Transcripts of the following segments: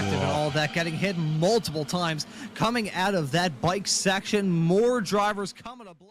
perspective and all that, getting hit multiple times. Coming out of that bike section, more drivers coming to blows.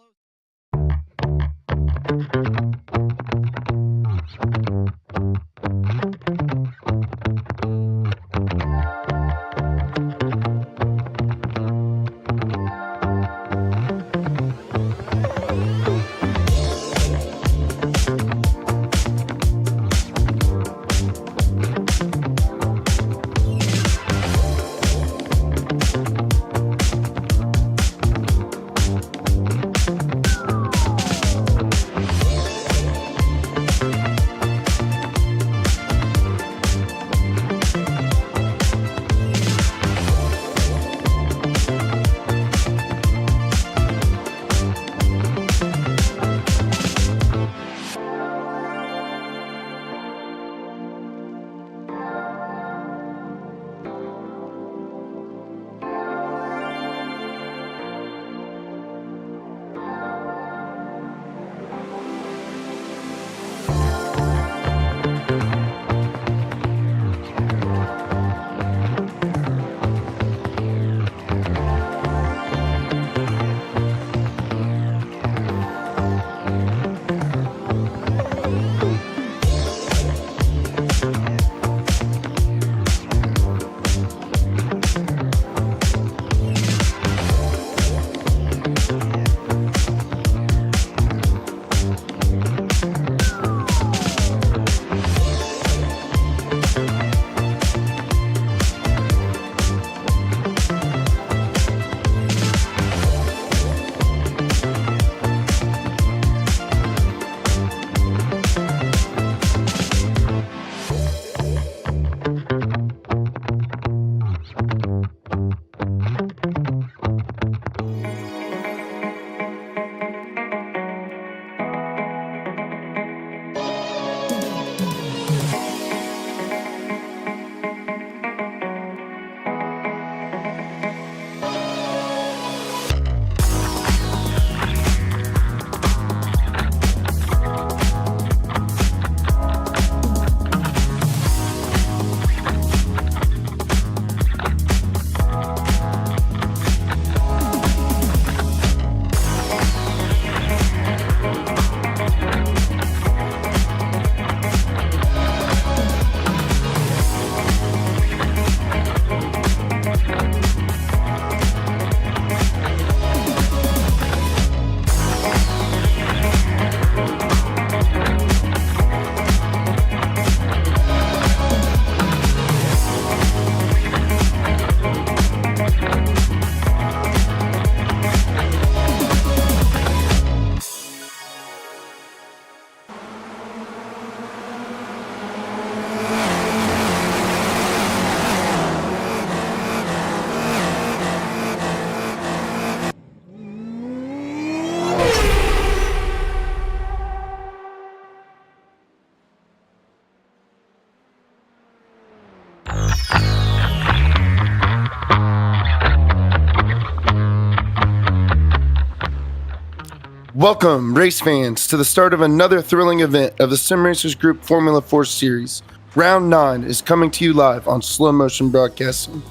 Welcome, race fans, to the start of another thrilling event of the Sim Racers Group Formula 4 Series. Round 9 is coming to you live on Slow Motion Broadcasting.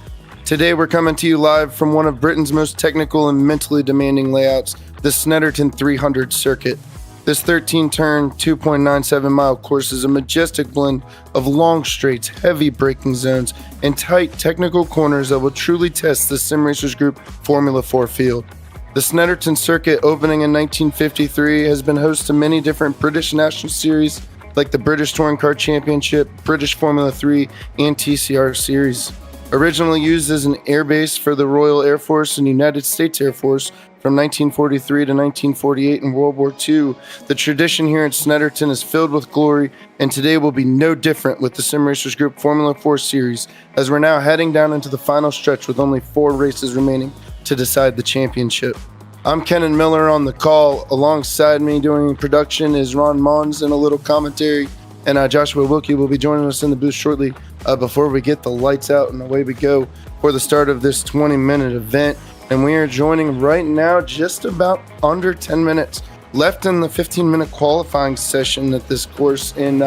Today we're coming to you live from one of Britain's most technical and mentally demanding layouts, the Snetterton 300 circuit. This 13-turn, 2.97-mile course is a majestic blend of long straights, heavy braking zones, and tight technical corners that will truly test the Sim Racers Group Formula 4 field. The Snetterton circuit, opening in 1953, has been host to many different British National Series like the British Touring Car Championship, British Formula 3, and TCR Series. Originally used as an airbase for the Royal Air Force and United States Air Force from 1943 to 1948 in World War II, the tradition here in Snetterton is filled with glory, and today will be no different with the Sim Racers Group Formula 4 Series, as we're now heading down into the final stretch with only 4 races remaining to decide the championship. I'm Kennan Miller on the call. Alongside me doing production is Ron Mons and a little commentary, and Joshuah Wilkie will be joining us in the booth shortly before we get the lights out and away we go for the start of this 20-minute event. And we are joining right now just about under 10 minutes left in the 15-minute qualifying session at this course, and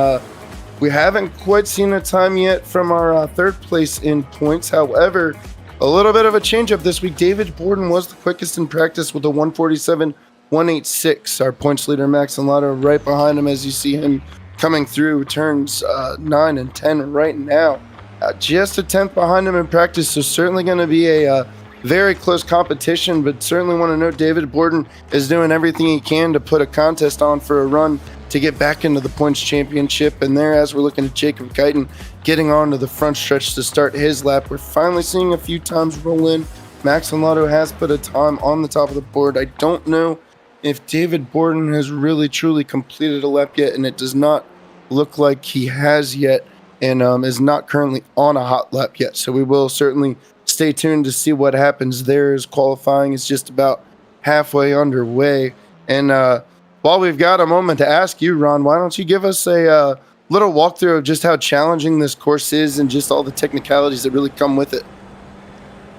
We haven't quite seen a time yet from our third place in points. However, a little bit of a change up this week. David Borden was the quickest in practice with a 147.186. Our points leader, Max Lotto, right behind him as you see him coming through turns 9 and 10 right now. Just a 10th behind him in practice, so certainly going to be a very close competition, but certainly want to note David Borden is doing everything he can to put a contest on for a run to get back into the points championship. And there, as we're looking at Jacob Guyton getting onto the front stretch to start his lap, we're finally seeing a few times roll in. Max Lotto has put a time on the top of the board. I don't know if David Borden has really truly completed a lap yet, and it does not look like he has yet, and is not currently on a hot lap yet. So we will certainly stay tuned to see what happens there, as qualifying is just about halfway underway. And while we've got a moment to ask you, Ron, why don't you give us a little walkthrough of just how challenging this course is and just all the technicalities that really come with it?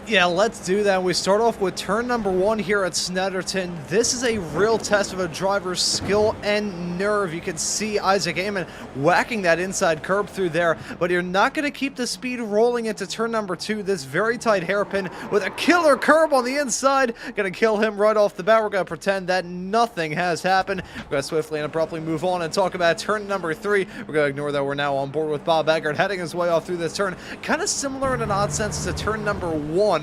Yeah, let's do that. We start off with turn number 1 here at Snetterton. This is a real test of a driver's skill and nerve. You can see Isaac Amon whacking that inside curb through there, but you're not going to keep the speed rolling into turn number 2. This very tight hairpin with a killer curb on the inside. Going to kill him right off the bat. We're going to pretend that nothing has happened. We're going to swiftly and abruptly move on and talk about turn number 3. We're going to ignore that we're now on board with Bob Eggert heading his way off through this turn. Kind of similar in an odd sense to turn number 1.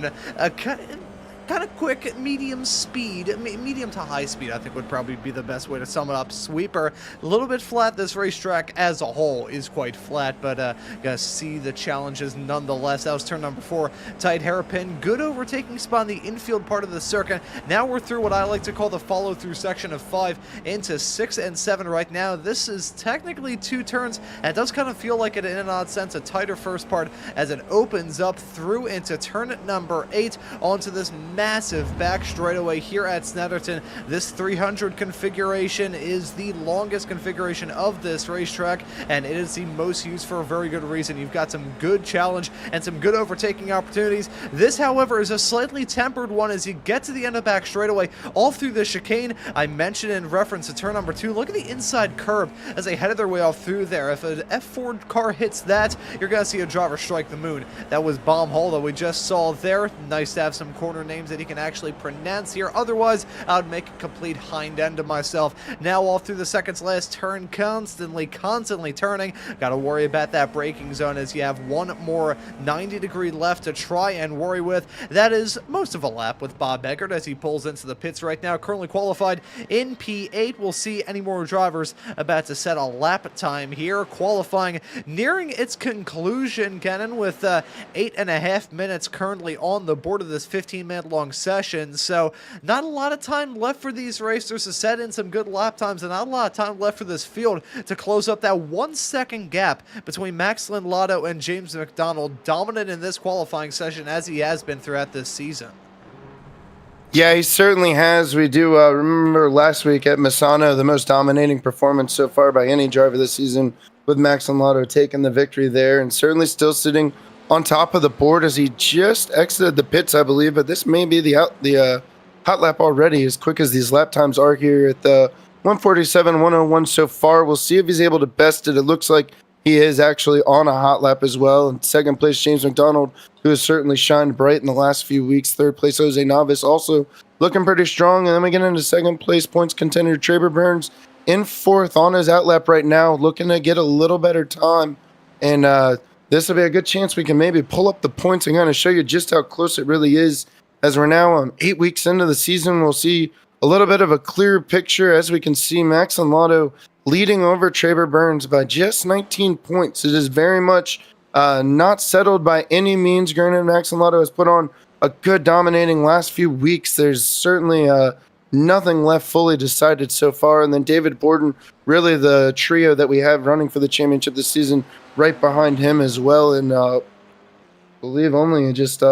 Kind of quick, medium speed, medium to high speed, I think would probably be the best way to sum it up. Sweeper, a little bit flat. This racetrack as a whole is quite flat, but gotta see the challenges nonetheless. That was turn number 4. Tight hairpin, good overtaking spot in the infield part of the circuit. Now we're through what I like to call the follow-through section of 5 into 6 and 7 right now. This is technically 2 turns, and it does kind of feel like it in an odd sense, a tighter first part as it opens up through into turn number 8 onto this massive back straightaway here at Snetterton. This 300 configuration is the longest configuration of this racetrack, and it is the most used for a very good reason. You've got some good challenge and some good overtaking opportunities. This, however, is a slightly tempered one as you get to the end of back straightaway all through the chicane. I mentioned in reference to turn number 2, look at the inside curb as they headed their way off through there. If an F4 car hits that, you're going to see a driver strike the moon. That was Bomb Hall that we just saw there. Nice to have some corner names that he can actually pronounce here. Otherwise, I would make a complete hind end of myself. Now all through the seconds last turn, constantly turning. Got to worry about that braking zone as you have one more 90-degree left to try and worry with. That is most of a lap with Bob Eggert as he pulls into the pits right now. Currently qualified in P8. We'll see any more drivers about to set a lap time here. Qualifying nearing its conclusion, Kennan, with 8.5 minutes currently on the board of this 15-minute long session, so not a lot of time left for these racers to set in some good lap times, and not a lot of time left for this field to close up that 1 second gap between Max Lotto and James McDonald, dominant in this qualifying session as he has been throughout this season. Yeah, he certainly has. We do remember last week at Misano, the most dominating performance so far by any driver this season, with Max Lotto taking the victory there, and certainly still sitting on top of the board as he just exited the pits, I believe. But this may be the hot lap already, as quick as these lap times are here at the 147.101 so far. We'll see if he's able to best it. It looks like he is actually on a hot lap as well. In second place, James McDonald, who has certainly shined bright in the last few weeks. Third place, Jose Navas, also looking pretty strong. And then we get into second place, points contender Traber Burns in fourth on his out lap right now, looking to get a little better time. And this will be a good chance we can maybe pull up the points and kind of show you just how close it really is. As we're now 8 weeks into the season, we'll see a little bit of a clearer picture as we can see Max Lotto leading over Traber Burns by just 19 points. It is very much not settled by any means. Granted, Max Lotto has put on a good dominating last few weeks. There's certainly nothing left fully decided so far. And then David Borden, really the trio that we have running for the championship this season, right behind him as well. And I believe only just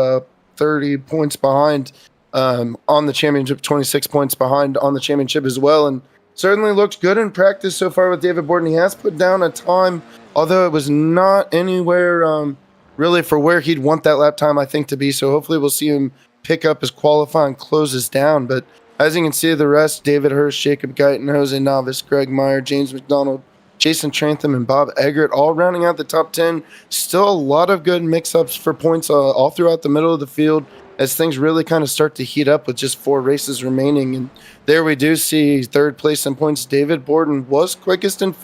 30 points behind on the championship, 26 points behind on the championship as well. And certainly looks good in practice so far with David Borden. He has put down a time, although it was not anywhere really for where he'd want that lap time, I think, to be. So hopefully we'll see him pick up his qualifying closes down. But as you can see, the rest, David Hurst, Jacob Guyton, Jose Navas, Greg Meyer, James McDonald, Jason Trantham and Bob Eggert all rounding out the top 10. Still a lot of good mix-ups for points all throughout the middle of the field as things really kind of start to heat up with just 4 races remaining. And there we do see third place in points. David Borden was quickest in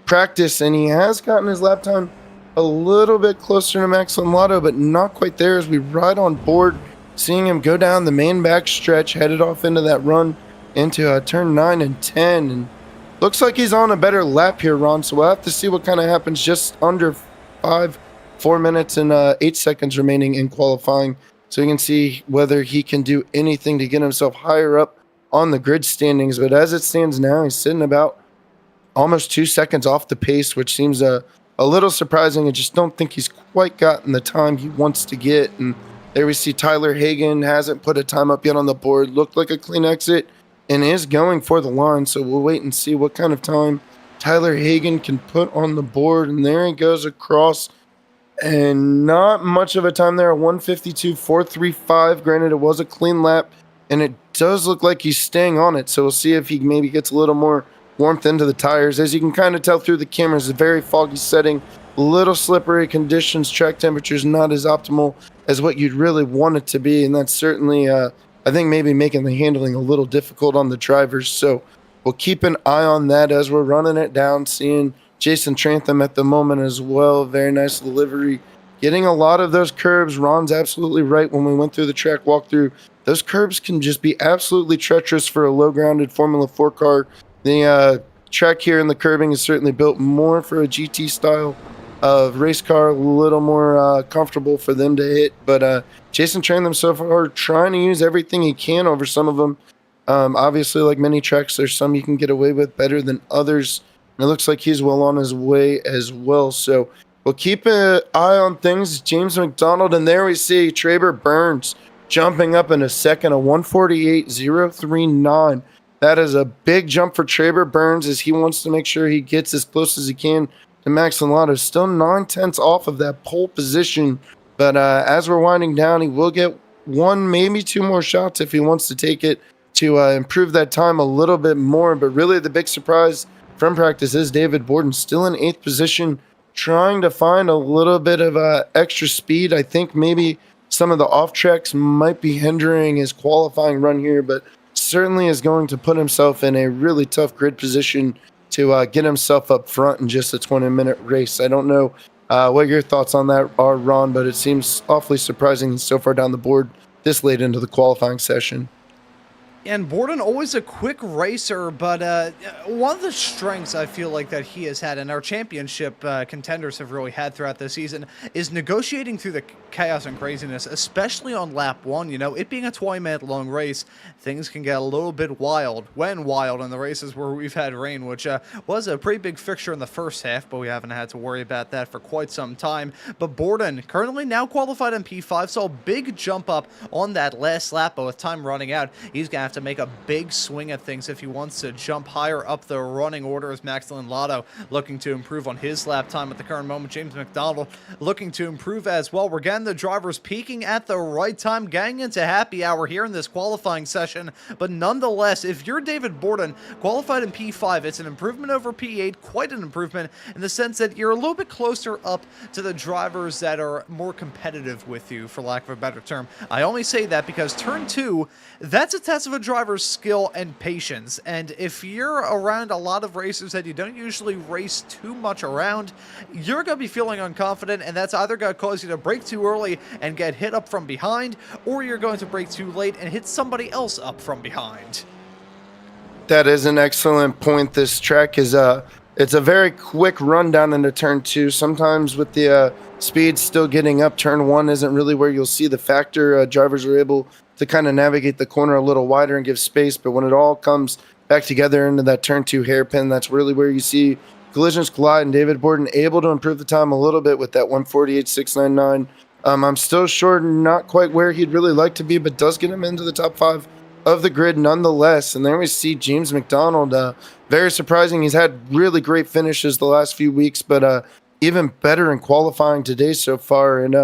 practice, and he has gotten his lap time a little bit closer to Max Lotto, but not quite there as we ride on board, seeing him go down the main back stretch, headed off into that run into turn 9 and 10. And looks like he's on a better lap here, Ron, so we'll have to see what kind of happens. Just under 4 minutes and 8 seconds remaining in qualifying, so you can see whether he can do anything to get himself higher up on the grid standings. But as it stands now, he's sitting about almost 2 seconds off the pace, which seems a little surprising. I just don't think he's quite gotten the time he wants to get. And there we see Tyler Hagan hasn't put a time up yet on the board. Looked like a clean exit and is going for the line, so we'll wait and see what kind of time Tyler Hagan can put on the board. And there he goes across, and not much of a time there, 152.435. Granted, it was a clean lap, and it does look like he's staying on it, so we'll see if he maybe gets a little more warmth into the tires. As you can kind of tell through the cameras, a very foggy setting, little slippery conditions, track temperatures not as optimal as what you'd really want it to be, and that's certainly I think maybe making the handling a little difficult on the drivers. So we'll keep an eye on that as we're running it down, seeing Jason Trantham at the moment as well. Very nice delivery, getting a lot of those curbs. Ron's absolutely right. When we went through the track walkthrough, those curbs can just be absolutely treacherous for a low grounded Formula 4 car. The track here in the curbing is certainly built more for a GT style of race car, a little more comfortable for them to hit. But Jason Trantham so far trying to use everything he can over some of them. Obviously, like many tracks, there's some you can get away with better than others. And it looks like he's well on his way as well. So we'll keep an eye on things. James McDonald, and there we see Traber Burns jumping up in a second, a 148.039. That is a big jump for Traber Burns as he wants to make sure he gets as close as he can to Max Lotto. Still 9/10 off of that pole position. But as we're winding down, he will get 1, maybe 2 more shots if he wants to take it to improve that time a little bit more. But really the big surprise from practice is David Borden still in 8th position, trying to find a little bit of extra speed. I think maybe some of the off tracks might be hindering his qualifying run here, but certainly is going to put himself in a really tough grid position to get himself up front in just a 20-minute race. I don't know what your thoughts on that are, Ron, but it seems awfully surprising he's so far down the board this late into the qualifying session. And Borden, always a quick racer, but one of the strengths I feel like that he has had, and our championship contenders have really had throughout the season, is negotiating through the chaos and craziness, especially on lap 1. You know, it being a 20-minute long race, things can get a little bit wild in the races where we've had rain, which was a pretty big fixture in the first half, but we haven't had to worry about that for quite some time. But Borden, currently now qualified in P5, saw a big jump up on that last lap, but with time running out, he's going to have to make a big swing at things if he wants to jump higher up the running order, as Max Lotto looking to improve on his lap time at the current moment. James McDonald looking to improve as well. We're getting the drivers peaking at the right time, getting into happy hour here in this qualifying session, but nonetheless, if you're David Borden, qualified in P5, it's an improvement over P8, quite an improvement in the sense that you're a little bit closer up to the drivers that are more competitive with you, for lack of a better term. I only say that because turn 2, that's a test of a driver's skill and patience, and if you're around a lot of racers that you don't usually race too much around, you're going to be feeling unconfident, and that's either going to cause you to brake too early and get hit up from behind, or you're going to brake too late and hit somebody else up from behind. That is an excellent point. This track is it's a very quick run down into turn 2. Sometimes with the speed still getting up, turn 1 isn't really where you'll see the factor. Drivers are able to kind of navigate the corner a little wider and give space, but when it all comes back together into that turn 2 hairpin, that's really where you see collisions collide, and David Borden able to improve the time a little bit with that 148.699. I'm still sure not quite where he'd really like to be, but does get him into the top 5 of the grid nonetheless. And there we see James McDonald, very surprising. He's had really great finishes the last few weeks, but even better in qualifying today so far, and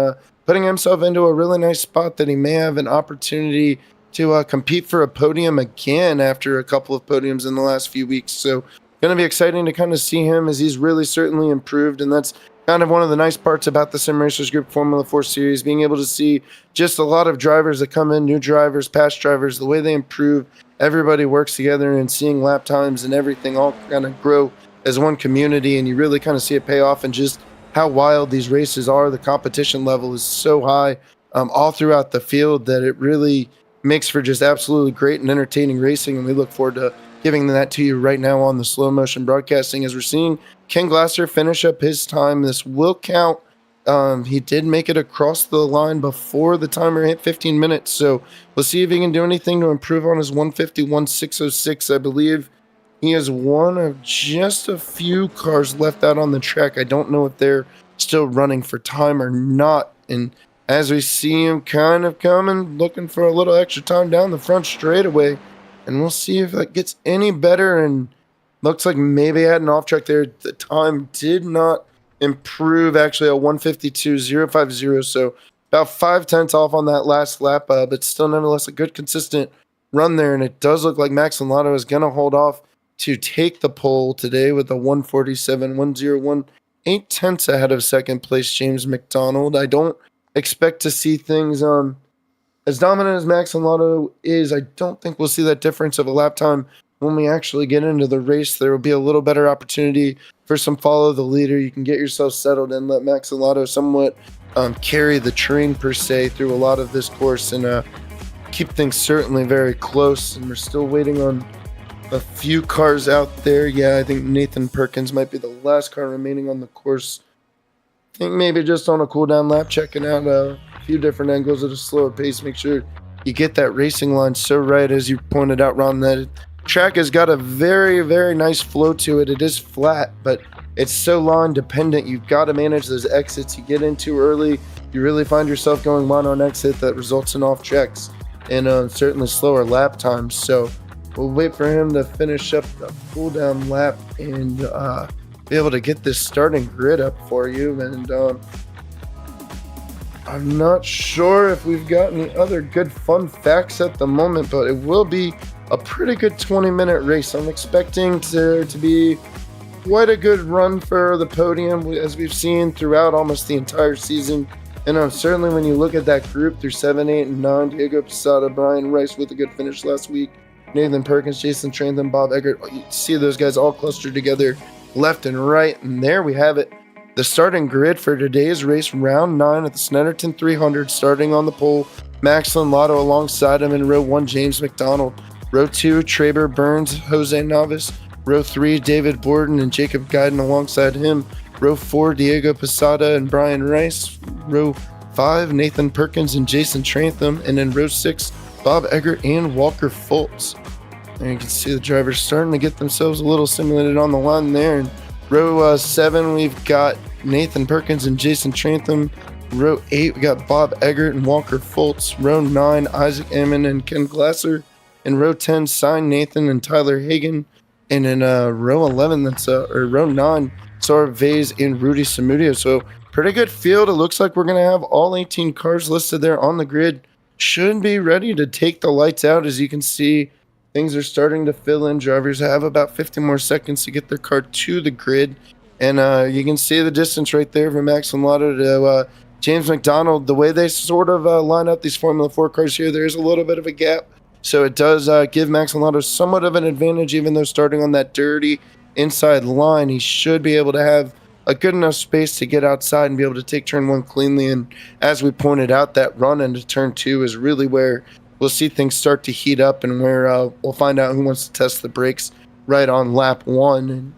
putting himself into a really nice spot that he may have an opportunity to compete for a podium again after a couple of podiums in the last few weeks. So going to be exciting to kind of see him as he's really certainly improved. And that's kind of one of the nice parts about the Sim Racers Group Formula 4 Series, being able to see just a lot of drivers that come in, new drivers, past drivers, the way they improve. Everybody works together, and seeing lap times and everything all kind of grow as one community, and you really kind of see it pay off, and just how wild these races are. The competition level is so high all throughout the field that it really makes for just absolutely great and entertaining racing, and we look forward to giving that to you right now on the slow motion broadcasting as we're seeing Ken Glasser finish up his time. This will count. He did make it across the line before the timer hit 15 minutes, so we'll see if he can do anything to improve on his 151.606. I believe he is one of just a few cars left out on the track. I don't know if they're still running for time or not, and as we see him kind of coming, looking for a little extra time down the front straightaway, and we'll see if that gets any better. And looks like maybe I had an off track there. The time did not improve, actually, a 152.050, so about 5/10 off on that last lap, but still nonetheless a good consistent run there. And it does look like Max and Lotto is going to hold off to take the pole today with a 147.101, 8/10 ahead of second place James McDonald. I don't expect to see things as dominant as Max and Lotto is. I don't think we'll see that difference of a lap time when we actually get into the race. There will be a little better opportunity for some follow the leader. You can get yourself settled and let Max and Lotto somewhat carry the train per se through a lot of this course, and keep things certainly very close. And we're still waiting on a few cars out there. Yeah, I think Nathan Perkins might be the last car remaining on the course. I think maybe just on a cool down lap, checking out a few different angles at a slower pace. Make sure you get that racing line so right, as you pointed out, Ron, that track has got a very, very nice flow to it. It is flat, but it's so line dependent. You've got to manage those exits. You get in too early, you really find yourself going wide on exit. That results in off checks and certainly slower lap times. So we'll wait for him to finish up the cool down lap and be able to get this starting grid up for you. And I'm not sure if we've got any other good fun facts at the moment, but it will be a pretty good 20-minute race. I'm expecting there to be quite a good run for the podium, as we've seen throughout almost the entire season. And certainly when you look at that group through 7, 8, and 9, Diego Posada, Brian Rice with a good finish last week, Nathan Perkins, Jason Trantham, Bob Eggert, you see those guys all clustered together left and right. And there we have it. The starting grid for today's race, round 9 at the Snetterton 300, starting on the pole, Max Lotto alongside him in row 1, James McDonald. Row 2, Traber Burns, Jose Navas. Row 3, David Borden and Jacob Guyden alongside him. Row 4, Diego Posada and Brian Rice. Row 5, Nathan Perkins and Jason Trantham. And in row 6, Bob Eggert and Walker Fultz. And you can see the drivers starting to get themselves a little simulated on the line there. And row 7, we've got Nathan Perkins and Jason Trantham. Row 8, we got Bob Eggert and Walker Fultz. Row 9, Isaac Ammon and Ken Glasser. In row 10, Sign Nathan and Tyler Hagan. And in row 11, row 9, Sora Vase and Rudy Samudio. So pretty good field. It looks like we're going to have all 18 cars listed there on the grid. Should be ready to take the lights out. As you can see, things are starting to fill in. Drivers have about 50 more seconds to get their car to the grid. And you can see the distance right there from Max and Lotto to James McDonald. The way they sort of line up these Formula 4 cars here, there's a little bit of a gap. So it does give Max and Lotto somewhat of an advantage, even though starting on that dirty inside line, he should be able to have a good enough space to get outside and be able to take turn 1 cleanly. And as we pointed out, that run into turn 2 is really where we'll see things start to heat up, and where we'll find out who wants to test the brakes right on lap 1. And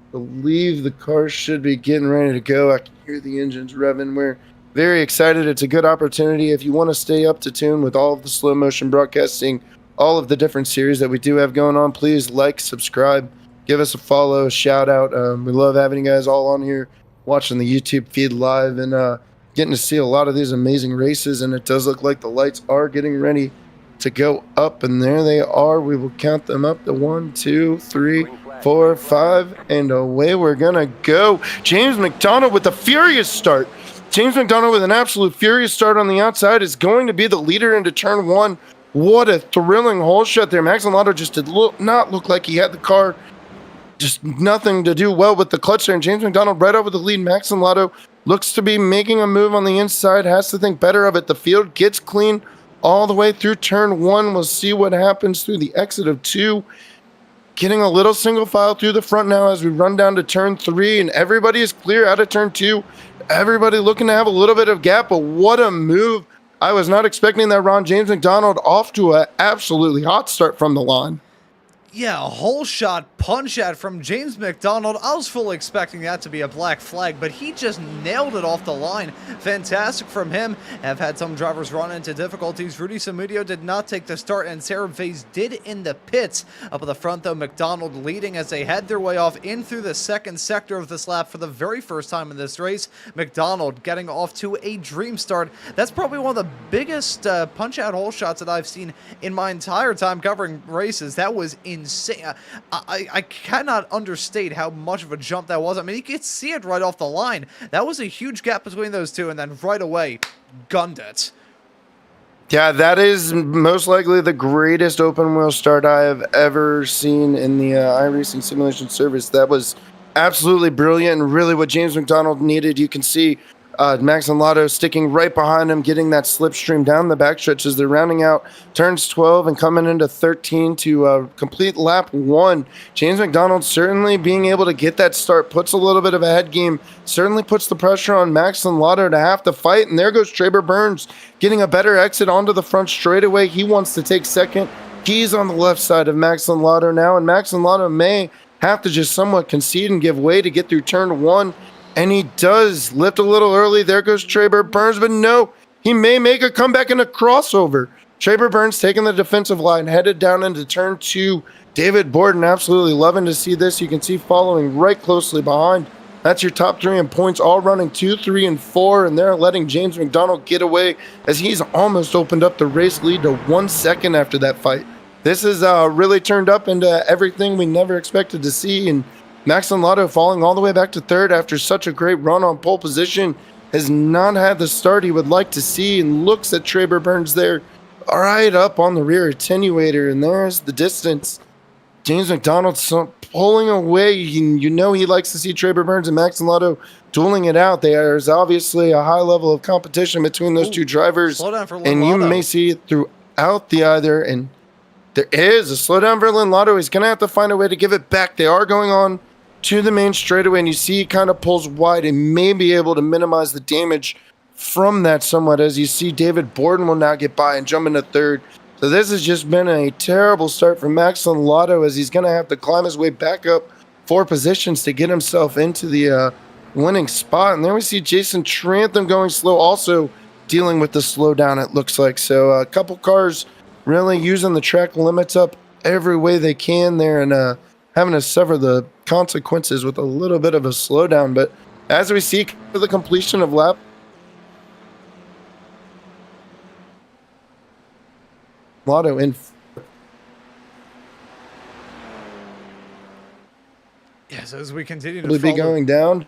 I believe the cars should be getting ready to go. I can hear the engines revving. We're very excited. It's a good opportunity if you want to stay up to tune with all of the slow motion broadcasting, all of the different series that we do have going on. Please like, subscribe, give us a follow, a shout out. We love having you guys all on here watching the YouTube feed live and getting to see a lot of these amazing races. And it does look like the lights are getting ready to go up, and there they are. We will count them up to 1, 2, 3, 4, 5, and away we're gonna go. James McDonald with a furious start. James McDonald with an absolute furious start on the outside is going to be the leader into turn 1. What a thrilling hole shot there. Max Lotto just did not look like he had the car just nothing to do well with the clutch there. And James McDonald right over the lead. Max and Lotto looks to be making a move on the inside, has to think better of it. The field gets clean all the way through turn 1. We'll see what happens through the exit of 2. Getting a little single file through the front now as we run down to turn 3, and everybody is clear out of turn 2. Everybody looking to have a little bit of gap, but what a move. I was not expecting that, Ron. James McDonald off to an absolutely hot start from the line. Yeah, a whole shot punch out from James McDonald. I was fully expecting that to be a black flag, but he just nailed it off the line. Fantastic from him. Have had some drivers run into difficulties. Rudy Samudio did not take the start, and Sarah Vase did in the pits. Up at the front, though, McDonald leading as they head their way off in through the second sector of this lap for the very first time in this race. McDonald getting off to a dream start. That's probably one of the biggest punch-out hole shots that I've seen in my entire time covering races. That was insane. I cannot understate how much of a jump that was. I mean, you could see it right off the line. That was a huge gap between those two, and then right away, gunned it. Yeah, that is most likely the greatest open wheel start I have ever seen in the iRacing simulation service. That was absolutely brilliant, and really what James McDonald needed. You can see Max and Lotto sticking right behind him, getting that slipstream down the backstretch as they're rounding out turns 12 and coming into 13 to complete lap 1. James McDonald certainly being able to get that start puts a little bit of a head game, certainly puts the pressure on Max and Lotto to have to fight. And there goes Traber Burns getting a better exit onto the front straightaway. He wants to take second. He's on the left side of Max and Lotto now, and Max and Lotto may have to just somewhat concede and give way to get through turn 1. And he does lift a little early. There goes Traber Burns, but no, he may make a comeback in a crossover. Traber Burns taking the defensive line, headed down into turn 2. David Borden absolutely loving to see this. You can see following right closely behind. That's your top 3 in points, all running 2, 3, and 4, and they're letting James McDonald get away as he's almost opened up the race lead to 1 second after that fight. This has really turned up into everything we never expected to see, and Max and Lotto falling all the way back to 3rd after such a great run on pole position has not had the start he would like to see, and looks at Traber Burns there right up on the rear attenuator, and there's the distance. James McDonald pulling away. You know he likes to see Traber Burns and Max and Lotto dueling it out. There's obviously a high level of competition between those two drivers, slow down for and you may see it throughout the either, and there is a slowdown for Lynn Lotto. He's going to have to find a way to give it back. They are going on to the main straightaway, and you see he kind of pulls wide and may be able to minimize the damage from that somewhat, as you see David Borden will now get by and jump into 3rd. So this has just been a terrible start for Max and Lotto, as he's going to have to climb his way back up 4 positions to get himself into the winning spot. And there we see Jason Trantham going slow, also dealing with the slowdown, it looks like. So a couple cars really using the track limits up every way they can there, and having to suffer the consequences with a little bit of a slowdown. But as we see for the completion of lap, Lotto in. Yes, as we continue to be going down.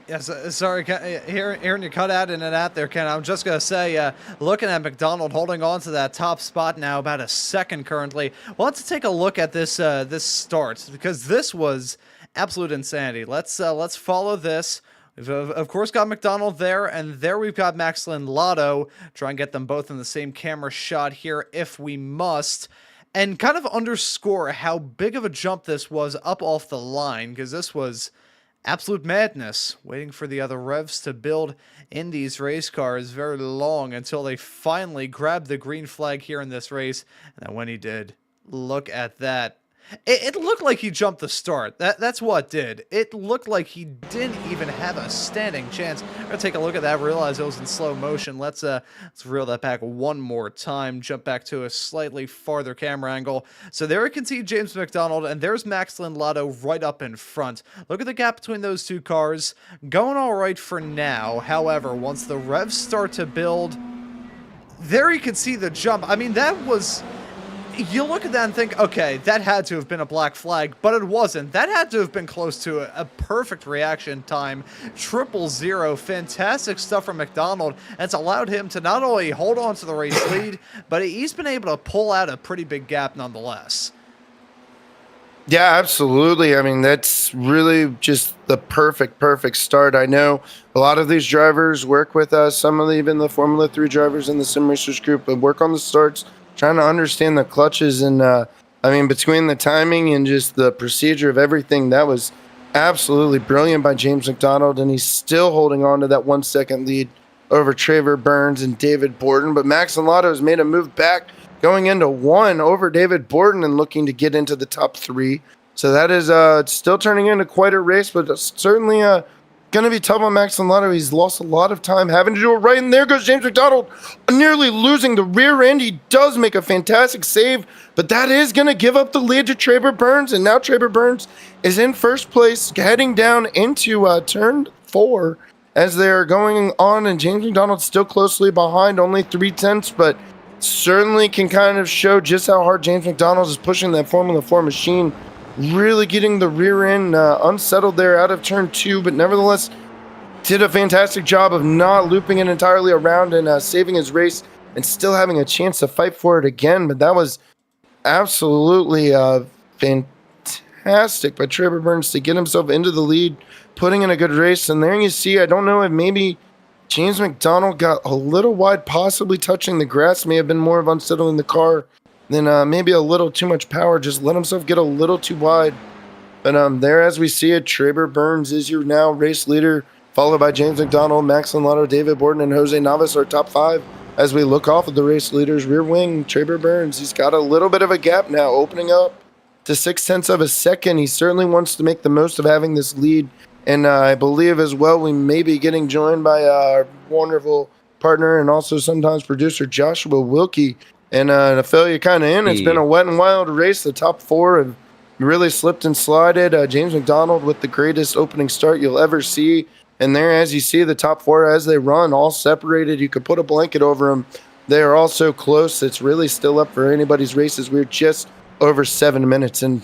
Yes, sorry, hearing you cut out in and out there, Ken. I'm just going to say, looking at McDonald holding on to that top spot now, about a second currently. Well, let's take a look at this this start, because this was absolute insanity. Let's follow this. We've, of course, got McDonald there, and there we've got Max and Lotto. Try and get them both in the same camera shot here if we must. And kind of underscore how big of a jump this was up off the line, because this was absolute madness, waiting for the other revs to build in these race cars very long until they finally grabbed the green flag here in this race. And then when he did, look at that. It looked like he jumped the start. That's what did. It looked like he didn't even have a standing chance. I'm going to take a look at that, realize it was in slow motion. Let's reel that back one more time, jump back to a slightly farther camera angle. So there you can see James McDonald, and there's Max Lotto right up in front. Look at the gap between those two cars. Going all right for now. However, once the revs start to build, there you can see the jump. I mean, that was... You look at that and think, okay, that had to have been a black flag, but it wasn't. That had to have been close to a perfect reaction time. 000, fantastic stuff from McDonald, and it's allowed him to not only hold on to the race lead, but he's been able to pull out a pretty big gap nonetheless. Yeah, absolutely. I mean, that's really just the perfect start. I know a lot of these drivers work with us, some of even the Formula 3 drivers in the Sim Racers group, but work on the starts, trying to understand the clutches. And I mean, between the timing and just the procedure of everything, that was absolutely brilliant by James McDonald. And he's still holding on to that 1 second lead over Trevor Burns and David Borden. But Max and Lotto has made a move back going into one over David Borden and looking to get into the top three. So that is still turning into quite a race, but certainly going to be tough on Max and Lotto. He's lost a lot of time having to do it right. And there goes James McDonald, nearly losing the rear end. He does make a fantastic save, but that is going to give up the lead to Trevor Burns. And now Trevor Burns is in first place, heading down into turn 4 as they're going on. And James McDonald still closely behind, only 3/10, but certainly can kind of show just how hard James McDonald is pushing that Formula 4 machine, really getting the rear end unsettled there out of turn 2, but nevertheless did a fantastic job of not looping it entirely around and saving his race and still having a chance to fight for it again. But that was absolutely fantastic by Trevor Burns to get himself into the lead, putting in a good race. And there you see, I don't know if maybe James McDonald got a little wide, possibly touching the grass. May have been more of unsettling the car than maybe a little too much power. Just let himself get a little too wide. But there, as we see it, Trevor Burns is your now race leader, followed by James McDonald, Max Lotto, David Borden, and Jose Navas, our top 5. As we look off of the race leader's rear wing, Trevor Burns, he's got a little bit of a gap now, opening up to 0.6 of a second. He certainly wants to make the most of having this lead. And I believe as well we may be getting joined by our wonderful partner and also sometimes producer Joshua Wilkie. And to fill you kind of in, it's been a wet and wild race. The top 4 have really slipped and slided. James McDonald with the greatest opening start you'll ever see. And there, as you see, the top 4 as they run, all separated. You could put a blanket over them. They are all so close. It's really still up for anybody's races. We're just over 7 minutes in.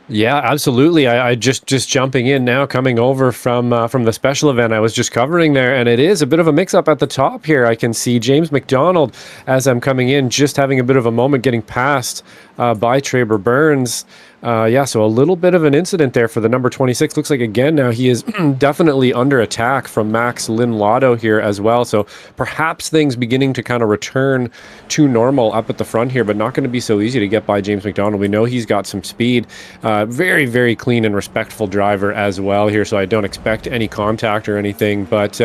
Yeah, absolutely. I just jumping in now, coming over from the special event I was just covering there, and it is a bit of a mix-up at the top here. I can see James McDonald, as I'm coming in, just having a bit of a moment getting passed by Trevor Burns. So a little bit of an incident there for the number 26. Looks like, again, now he is definitely under attack from Max Lotto here as well. So perhaps things beginning to kind of return to normal up at the front here, but not going to be so easy to get by James McDonald. We know he's got some speed. Very, very clean and respectful driver as well here, so I don't expect any contact or anything. But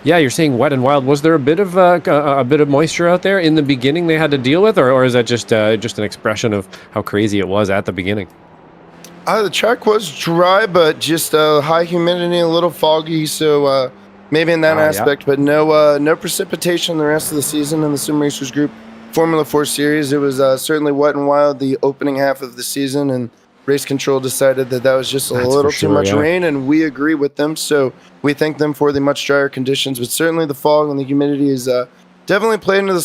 you're saying wet and wild. Was there a bit of moisture out there in the beginning they had to deal with, or is that just an expression of how crazy it was at the beginning? The track was dry, but just high humidity, a little foggy, so maybe in that aspect. Yeah. But no precipitation the rest of the season in the Sim Racers Group Formula 4 Series. It was certainly wet and wild the opening half of the season, and Race Control decided that was just a little too much rain, and we agree with them. So we thank them for the much drier conditions, but certainly the fog and the humidity is definitely played into the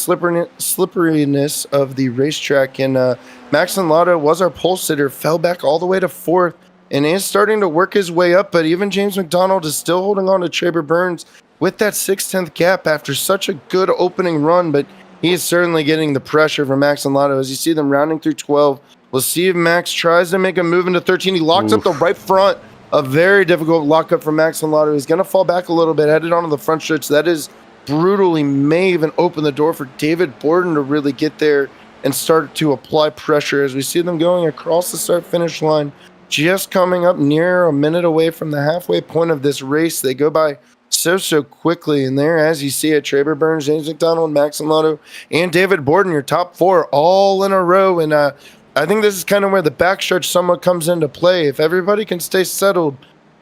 slipperiness of the racetrack. And Max Lotto was our pole sitter, fell back all the way to 4th, and is starting to work his way up. But even James McDonald is still holding on to Trevor Burns with that 0.6 gap after such a good opening run. But he is certainly getting the pressure from Max Lotto as you see them rounding through 12. We'll see if Max tries to make a move into 13. He locks up the right front. A very difficult lockup for Max Lotto. He's going to fall back a little bit, headed onto the front stretch. That is brutally may even open the door for David Borden to really get there and start to apply pressure as we see them going across the start-finish line, just coming up near a minute away from the halfway point of this race. They go by so quickly. And there, as you see it, Trevor Burns, James McDonald, Max Lotto, and David Borden, your top 4 all in a row. And I think this is kind of where the backstretch somewhat comes into play. If everybody can stay settled,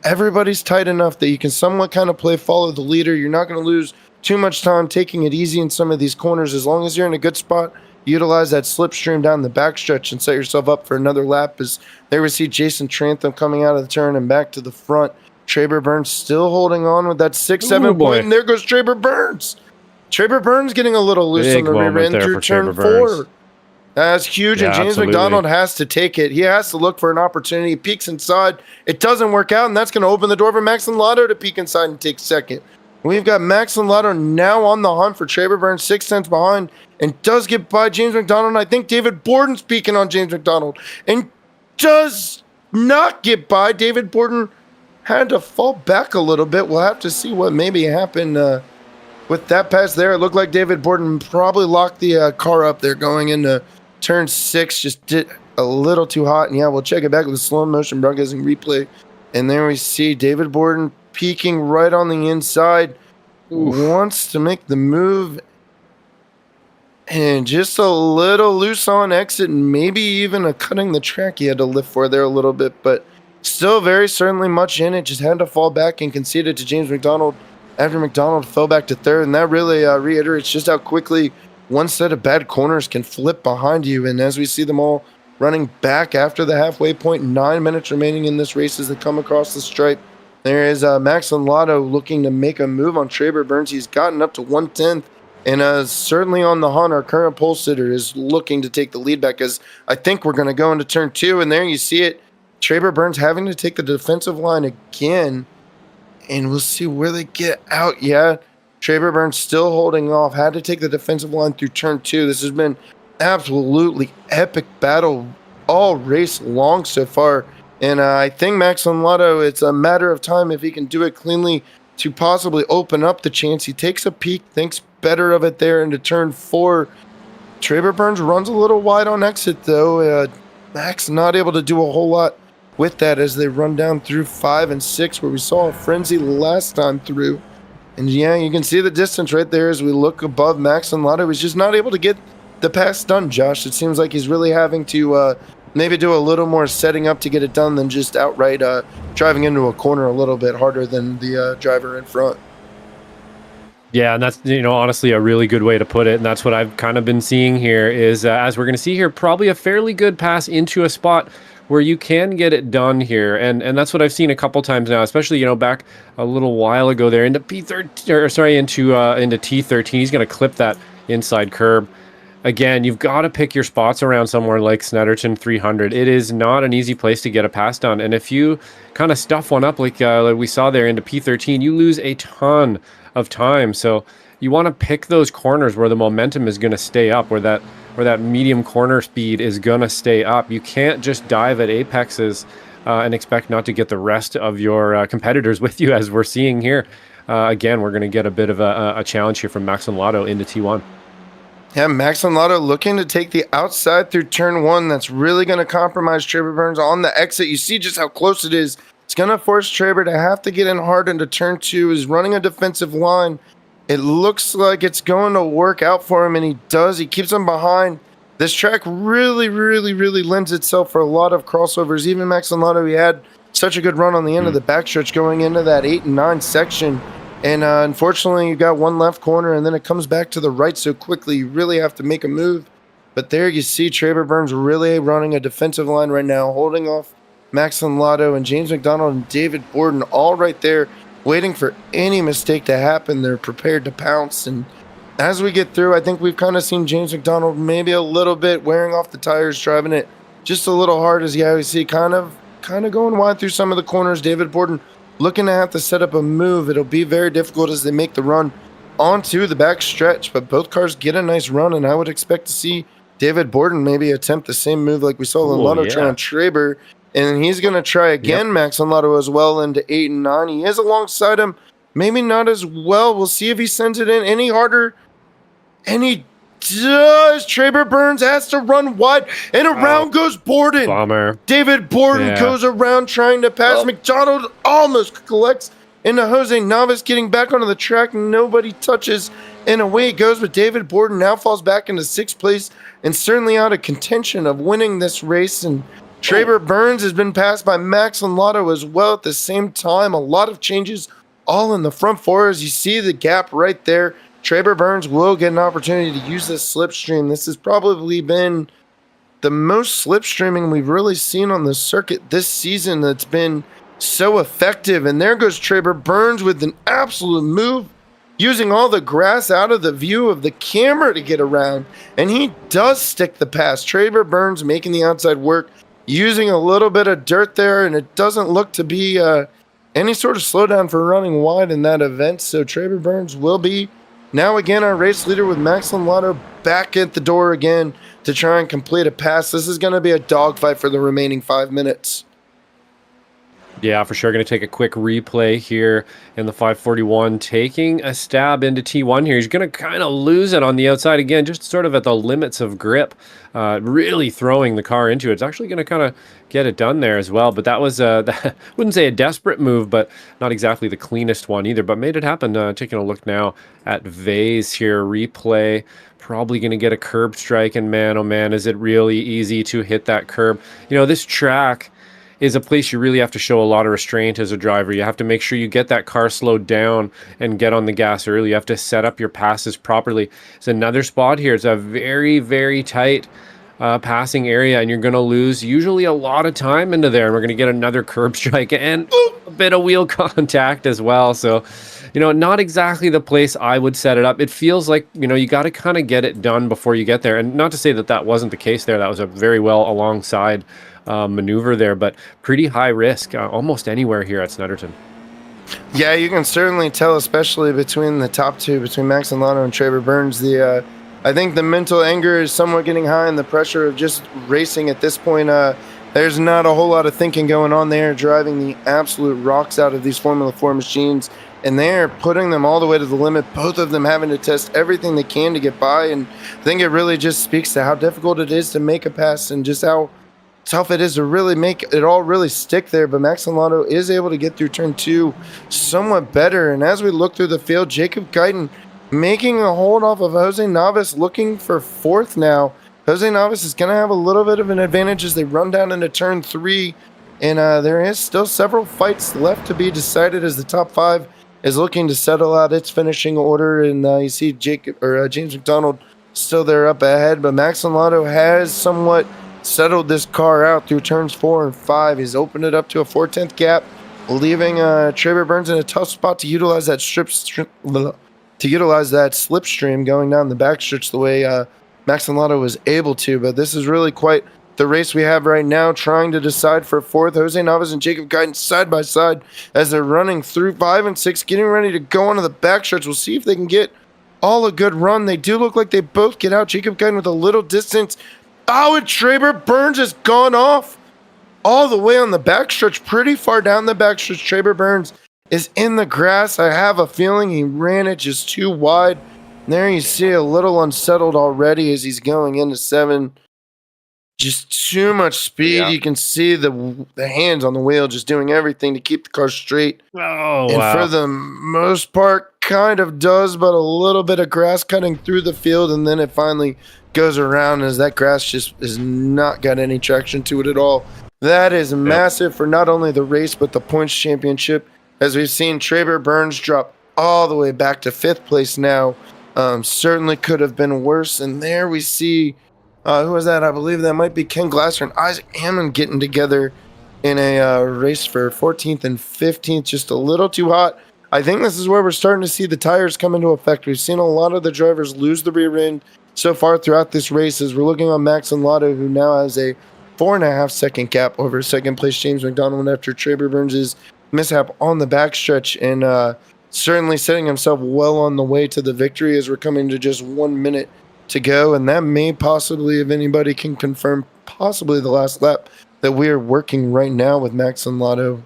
everybody's tight enough that you can somewhat kind of follow the leader. You're not going to lose too much time taking it easy in some of these corners. As long as you're in a good spot, utilize that slipstream down the backstretch and set yourself up for another lap. As there we see Jason Trantham coming out of the turn and back to the front. Trevor Burns still holding on with that 6-7 point, and there goes Trevor Burns. Trevor Burns getting a little loose on the rear end through turn 4. That's huge, and James McDonald has to take it. He has to look for an opportunity. He peeks inside. It doesn't work out, and that's going to open the door for Max Lotto to peek inside and take second. We've got Max Lotto now on the hunt for Trevor Burns, 0.6 behind, and does get by James McDonald. I think David Borden's peeking on James McDonald. And does not get by. David Borden had to fall back a little bit. We'll have to see what maybe happened with that pass there. It looked like David Borden probably locked the car up there going into turn 6. Just did a little too hot. And yeah, we'll check it back with the slow motion broadcasting replay. And there we see David Borden peeking right on the inside. Wants to make the move. And just a little loose on exit, and maybe even a cutting the track he had to lift for there a little bit, but still very certainly much in it. Just had to fall back and conceded to James McDonald after McDonald fell back to third, and that really reiterates just how quickly one set of bad corners can flip behind you. And as we see them all running back after the halfway point, 9 minutes remaining in this race as they come across the stripe, there is Max Lotto looking to make a move on Traber Burns. He's gotten up to 1/10. And certainly on the hunt, our current pole sitter is looking to take the lead back, as I think we're going to go into turn 2. And there you see it. Traber Burns having to take the defensive line again. And we'll see where they get out. Yeah, Traber Burns still holding off. Had to take the defensive line through turn 2. This has been absolutely epic battle all race long so far. And I think Max Lotto, it's a matter of time if he can do it cleanly to possibly open up the chance. He takes a peek, thinks better of it there into turn 4. Traber Burns runs a little wide on exit though. Max not able to do a whole lot with that as they run down through 5 and 6 where we saw a frenzy last time through. And yeah, you can see the distance right there as we look above Max and Lotto. He's just not able to get the pass done, Josh. It seems like he's really having to maybe do a little more setting up to get it done than just outright driving into a corner a little bit harder than the driver in front. Yeah, and that's, honestly a really good way to put it. And that's what I've kind of been seeing here is, as we're going to see here, probably a fairly good pass into a spot where you can get it done here. And that's what I've seen a couple times now, especially, back a little while ago there into into T13. He's going to clip that inside curb. Again, you've got to pick your spots around somewhere like Snetterton 300. It is not an easy place to get a pass done. And if you kind of stuff one up like we saw there into P13, you lose a ton of time. So you want to pick those corners where the momentum is going to stay up, where that medium corner speed is going to stay up. You can't just dive at apexes and expect not to get the rest of your competitors with you, as we're seeing here. Again, we're going to get a bit of a challenge here from Max Lotto into T1. Yeah, Max Lotto looking to take the outside through turn 1. That's really going to compromise Traber Burns on the exit. You see just how close it is. It's going to force Traber to have to get in hard into turn 2. He's running a defensive line. It looks like it's going to work out for him, and he does. He keeps him behind. This track really, really, really lends itself for a lot of crossovers. Even Max Lotto, he had such a good run on the end of the backstretch going into that 8 and 9 section. And unfortunately, you got one left corner, and then it comes back to the right so quickly. You really have to make a move. But there you see Traber Burns really running a defensive line right now, holding off Max Lotto and James McDonald and David Borden all right there, waiting for any mistake to happen. They're prepared to pounce. And as we get through, I think we've kind of seen James McDonald maybe a little bit wearing off the tires, driving it just a little hard, as we see kind of going wide through some of the corners. David Borden looking to have to set up a move. It'll be very difficult as they make the run onto the back stretch, but both cars get a nice run, and I would expect to see David Borden maybe attempt the same move like we saw Lotto try on Traber, and he's going to try again, Max Lotto as well into 8 and 9. He is alongside him, maybe not as well. We'll see if he sends it in any harder, and he does. Traber Burns has to run wide, and around goes Borden. Bummer. David Borden goes around trying to pass. McDonald almost collects into Jose Navas, getting back onto the track. Nobody touches, and away it goes. But David Borden now falls back into 6th place and certainly out of contention of winning this race. And Traber Burns has been passed by Max Lotto as well at the same time. A lot of changes all in the front 4 as you see the gap right there. Traber Burns will get an opportunity to use this slipstream. This has probably been the most slipstreaming we've really seen on the circuit this season that's been so effective. And there goes Traber Burns with an absolute move, using all the grass out of the view of the camera to get around. And he does stick the pass. Traber Burns making the outside work, using a little bit of dirt there, and it doesn't look to be any sort of slowdown for running wide in that event. So Traber Burns will be now again our race leader, with Max Lotto back at the door again to try and complete a pass. This is going to be a dogfight for the remaining 5 minutes. Yeah, for sure. Going to take a quick replay here in the 541, taking a stab into T1 here. He's going to kind of lose it on the outside again, just sort of at the limits of grip, really throwing the car into it. It's actually going to kind of get it done there as well. But that was, wouldn't say a desperate move, but not exactly the cleanest one either, but made it happen. Taking a look now at Vase here, replay. Probably going to get a curb strike, and man, oh man, is it really easy to hit that curb. You know, this track is a place you really have to show a lot of restraint as a driver. You have to make sure you get that car slowed down and get on the gas early. You have to set up your passes properly. It's another spot here. It's a very, very tight passing area, and you're going to lose usually a lot of time into there. And we're going to get another curb strike and a bit of wheel contact as well. So, you know, not exactly the place I would set it up. It feels like, you know, you got to kind of get it done before you get there. And not to say that that wasn't the case there. That was a very well alongside maneuver there, but pretty high risk almost anywhere here at Snetterton. Yeah, you can certainly tell, especially between the top two, between Max and Lotto and Traver Burns. I think the mental anger is somewhat getting high, and the pressure of just racing at this point. There's not a whole lot of thinking going on there, driving the absolute rocks out of these Formula 4 machines, and they're putting them all the way to the limit, both of them having to test everything they can to get by. And I think it really just speaks to how difficult it is to make a pass and just how tough it is to really make it all really stick there. But Max and Lotto is able to get through turn 2 somewhat better. And as we look through the field, Jacob Guyton making a hold off of Jose Navas, looking for 4th now. Jose Navas is going to have a little bit of an advantage as they run down into turn 3. And there is still several fights left to be decided as the top 5 is looking to settle out its finishing order. And you see James McDonald still there up ahead. But Max and Lotto has somewhat settled this car out through turns 4 and 5. He's opened it up to a 4/10 gap, leaving Traver Burns in a tough spot to utilize that slipstream going down the backstretch the way Max and Lotto was able to. But this is really quite the race we have right now, trying to decide for 4th. Jose Navas and Jacob Guyton side by side as they're running through 5 and 6, getting ready to go onto the backstretch. We'll see if they can get all a good run. They do look like they both get out. Jacob Guyton with a little distance. Oh, and Traver Burns has gone off all the way on the backstretch, pretty far down the backstretch. Traver Burns is in the grass. I have a feeling he ran it just too wide. And there you see a little unsettled already as he's going into 7. Just too much speed. Yeah. You can see the hands on the wheel just doing everything to keep the car straight. Oh, and wow. For the most part, kind of does, but a little bit of grass cutting through the field, and then it finally goes around as that grass just has not got any traction to it at all. That is massive for not only the race but the points championship, as we've seen Traver Burns drop all the way back to 5th place now. Certainly could have been worse. And there we see who was that? I believe that might be Ken Glasser and Isaac Hammond getting together in a race for 14th and 15th. Just a little too hot. I think this is where we're starting to see the tires come into effect. We've seen a lot of the drivers lose the rear end so far throughout this race, as we're looking on Max and Lotto, who now has a 4.5 second gap over 2nd place James McDonald after Traver Burns' mishap on the backstretch, and certainly setting himself well on the way to the victory as we're coming to just 1 minute to go. And that may possibly, if anybody can confirm, possibly the last lap that we are working right now with Max and Lotto.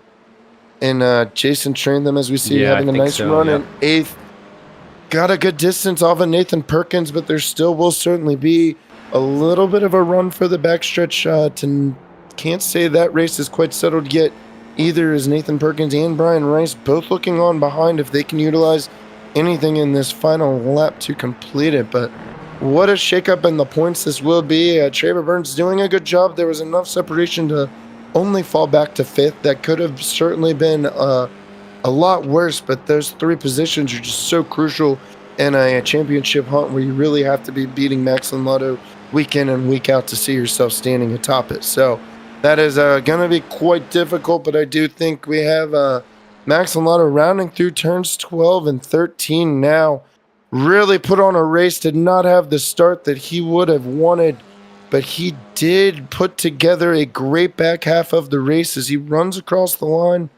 And Jason trained them, as we see, having a nice run in 8th. Got a good distance off of Nathan Perkins, but there still will certainly be a little bit of a run for the backstretch. Can't say that race is quite settled yet either, as Nathan Perkins and Brian Rice both looking on behind if they can utilize anything in this final lap to complete it. But what a shakeup in the points this will be. Traver Burns doing a good job. There was enough separation to only fall back to 5th. That could have certainly been a lot worse, but those 3 positions are just so crucial in a championship hunt where you really have to be beating Max and Lotto week in and week out to see yourself standing atop it. So that is going to be quite difficult, but I do think we have Max and Lotto rounding through turns 12 and 13 now. Really put on a race, did not have the start that he would have wanted, but he did put together a great back half of the race as he runs across the line.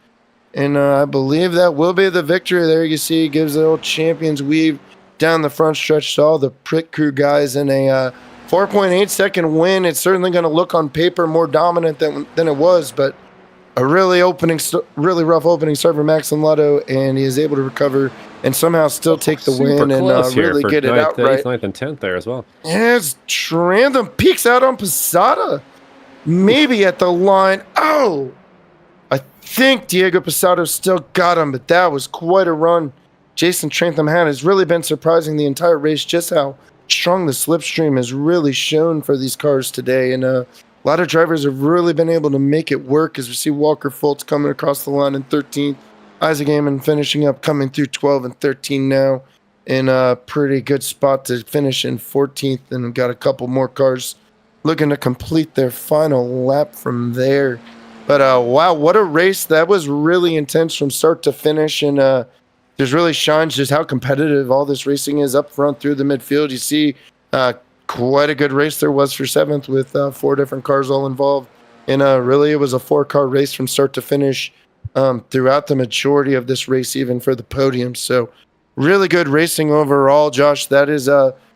And I believe that will be the victory. There you see, he gives the old champions weave down the front stretch to all the pit crew guys in a 4.8 second win. It's certainly going to look on paper more dominant than it was, but a really rough opening start for Max and Lotto, and he is able to recover and somehow still take the win and really get it out right. 8th, 9th, and 10th there as well. Yes, Trantham peeks out on Posada. Maybe at the line. Oh, I think Diego Posada still got him, but that was quite a run Jason Trantham had. Has really been surprising the entire race just how strong the slipstream has really shown for these cars today. And a lot of drivers have really been able to make it work, as we see Walker Fultz coming across the line in 13th. Isaac Amon finishing up, coming through 12 and 13 now in a pretty good spot to finish in 14th. And we've got a couple more cars looking to complete their final lap from there. But wow, what a race. That was really intense from start to finish. And just really shines just how competitive all this racing is up front through the midfield. You see quite a good race there was for 7th with 4 different cars all involved. And really it was a 4-car race from start to finish throughout the majority of this race, even for the podium. So really good racing overall, Josh. That is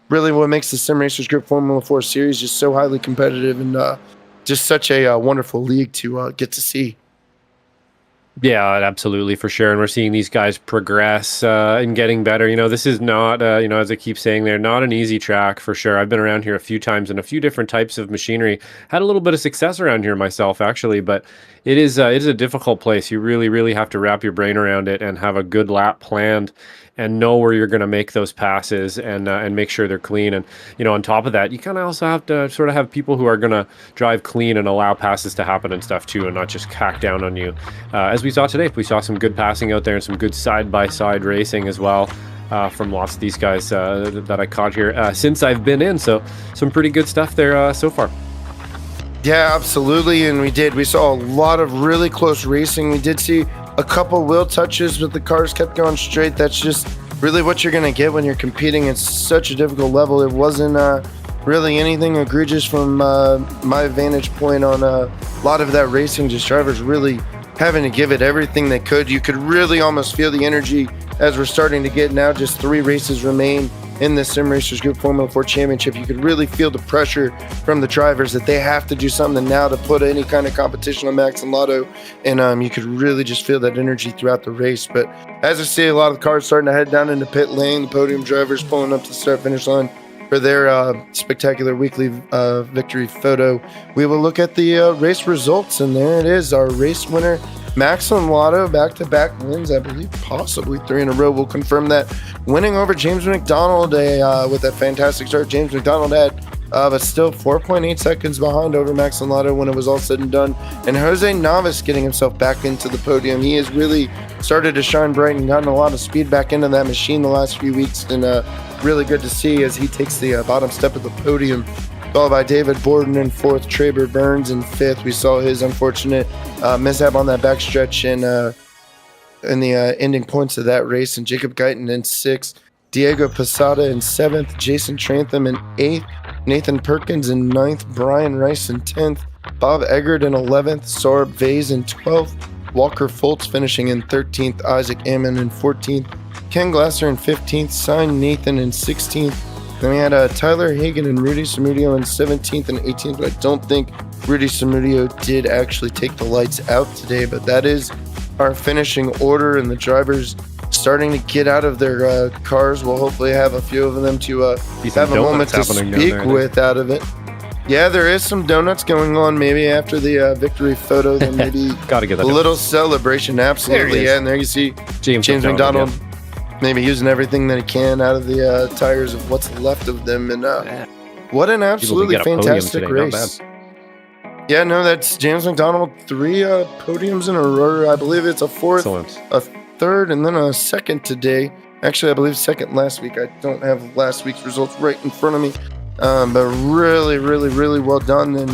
really what makes the Sim Racers Group Formula 4 Series just so highly competitive and just such a wonderful league to get to see. Yeah, absolutely, for sure. And we're seeing these guys progress and getting better. You know, this is not, as I keep saying, they're not an easy track for sure. I've been around here a few times in a few different types of machinery. Had a little bit of success around here myself, actually, but it is a difficult place. You really, really have to wrap your brain around it and have a good lap planned and know where you're going to make those passes and make sure they're clean. And, on top of that, you kind of also have to sort of have people who are going to drive clean and allow passes to happen and stuff too, and not just hack down on you. As we saw today, we saw some good passing out there and some good side-by-side racing as well from lots of these guys that I caught here since I've been in. So some pretty good stuff there so far. Yeah, absolutely. And we saw a lot of really close racing. We did see a couple wheel touches, but the cars kept going straight. That's just really what you're going to get when you're competing at such a difficult level. It wasn't really anything egregious from my vantage point on a lot of that racing. Just drivers really having to give it everything they could. You could really almost feel the energy as we're starting to get now. Just 3 races remain in the Sim Racers Group Formula 4 Championship. You could really feel the pressure from the drivers that they have to do something now to put any kind of competition on Max and Lotto. And you could really just feel that energy throughout the race. But as I see, a lot of the cars starting to head down into pit lane, the podium drivers pulling up to the start-finish line for their spectacular weekly victory photo. We will look at the race results, and there it is, our race winner, Max and Lotto, back-to-back wins, I believe possibly 3 in a row. We'll confirm that, winning over James McDonald with a fantastic start. James McDonald had but still 4.8 seconds behind over Max and Lotto when it was all said and done. And Jose Navas getting himself back into the podium. He has really started to shine bright and gotten a lot of speed back into that machine the last few weeks, and really good to see as he takes the bottom step of the podium, followed by David Borden in 4th, Traber Burns in 5th. We saw his unfortunate mishap on that backstretch in the ending points of that race, and Jacob Guyton in 6th, Diego Posada in 7th, Jason Trantham in 8th, Nathan Perkins in 9th, Brian Rice in 10th, Bob Eggert in 11th, Saurabh Vase in 12th, Walker Fultz finishing in 13th, Isaac Ammon in 14th, Ken Glasser in 15th, Sign Nathan in 16th. Then we had Tyler Hagan and Rudy Samudio in 17th and 18th, but I don't think Rudy Samudio did actually take the lights out today. But that is our finishing order, and the drivers starting to get out of their cars. We'll hopefully have a few of them to have a moment to speak with out of it. Yeah, there is some donuts going on maybe after the victory photo. Then maybe Gotta get that a little celebration. Absolutely, yeah. And there you see James McDonald maybe using everything that he can out of the tires of what's left of them. And what an absolutely fantastic race. Yeah, no, that's James McDonald, 3 podiums in a row. I believe it's a 4th, a 3rd, and then a 2nd today. Actually, I believe 2nd last week. I don't have last week's results right in front of me. But really, really, really well done in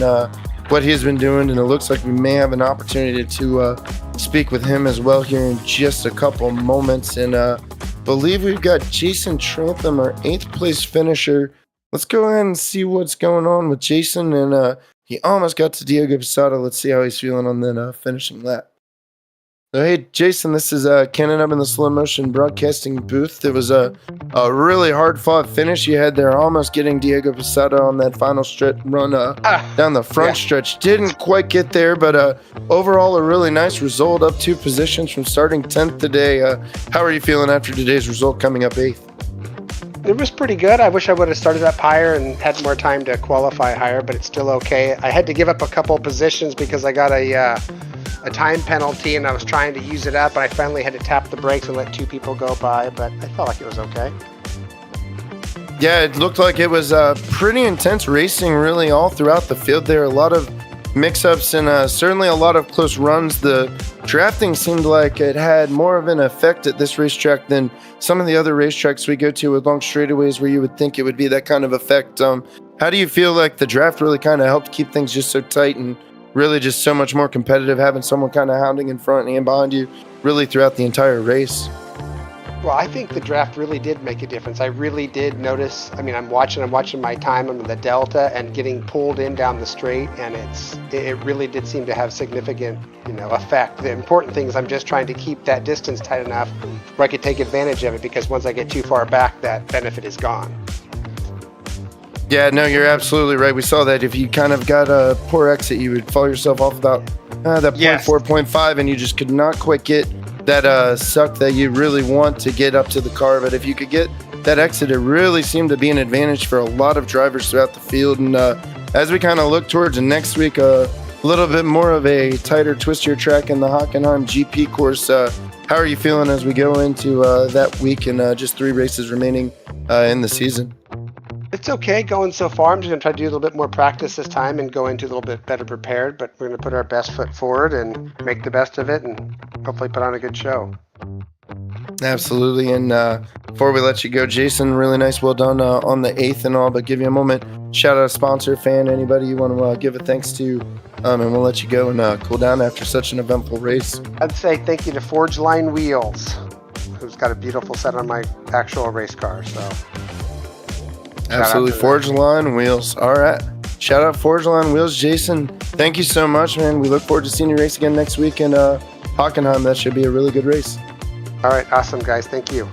what he has been doing. And it looks like we may have an opportunity to speak with him as well here in just a couple moments. And believe we've got Jason Trantham, our 8th place finisher. Let's go ahead and see what's going on with Jason. And he almost got to Diego Posada. Let's see how he's feeling on that finishing lap. Hey, Jason, this is Kennan up in the slow motion broadcasting booth. It was a really hard fought finish you had there, almost getting Diego Posada on that final stretch run down the front stretch. Didn't quite get there, but overall a really nice result, up 2 positions from starting 10th today. How are you feeling after today's result, coming up 8th? It was pretty good. I wish I would have started up higher and had more time to qualify higher, but it's still okay. I had to give up a couple positions because I got a time penalty and I was trying to use it up, and I finally had to tap the brakes and let 2 people go by, but I felt like it was okay. Yeah, it looked like it was pretty intense racing really all throughout the field there. A lot of mix-ups and certainly a lot of close runs. The drafting seemed like it had more of an effect at this racetrack than some of the other racetracks we go to with long straightaways where you would think it would be that kind of effect. How do you feel like the draft really kind of helped keep things just so tight and really just so much more competitive, having someone kind of hounding in front and behind you really throughout the entire race? Well, I think the draft really did make a difference. I really did notice. I mean, I'm watching my time on the Delta and getting pulled in down the straight, and it really did seem to have significant, effect. The important thing is I'm just trying to keep that distance tight enough where I could take advantage of it, because once I get too far back, that benefit is gone. Yeah, no, you're absolutely right. We saw that if you kind of got a poor exit, you would fall yourself off about that 0.4, 0.5, and you just could not quite get that suck that you really want to get up to the car. But if you could get that exit, it really seemed to be an advantage for a lot of drivers throughout the field. And as we kind of look towards next week, a little bit more of a tighter, twistier track in the Hockenheim GP course. How are you feeling as we go into that week and just 3 races remaining in the season? It's okay going so far. I'm just going to try to do a little bit more practice this time and go into a little bit better prepared, but we're going to put our best foot forward and make the best of it and hopefully put on a good show. Absolutely. And before we let you go, Jason, really nice. Well done on the 8th and all, but give you a moment. Shout out a sponsor, fan, anybody you want to give a thanks to, and we'll let you go and cool down after such an eventful race. I'd say thank you to Forge Line Wheels, who's got a beautiful set on my actual race car. So absolutely. Forge Line Wheels. All right. Shout out Forge Line Wheels. Jason, thank you so much, man. We look forward to seeing you race again next week in Hockenheim. That should be a really good race. All right. Awesome, guys. Thank you.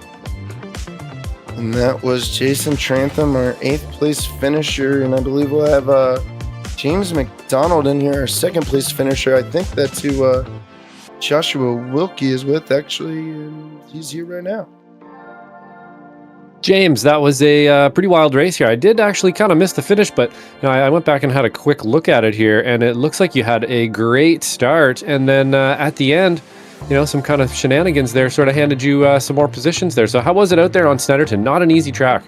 And that was Jason Trantham, our 8th place finisher. And I believe we'll have James McDonald in here, our 2nd place finisher. I think that's who Joshua Wilkie is with, actually. And he's here right now. James, that was a pretty wild race here. I did actually kind of miss the finish, but I went back and had a quick look at it here, and it looks like you had a great start, and then at the end, some kind of shenanigans there sort of handed you some more positions there. So how was it out there on Snetterton? Not an easy track.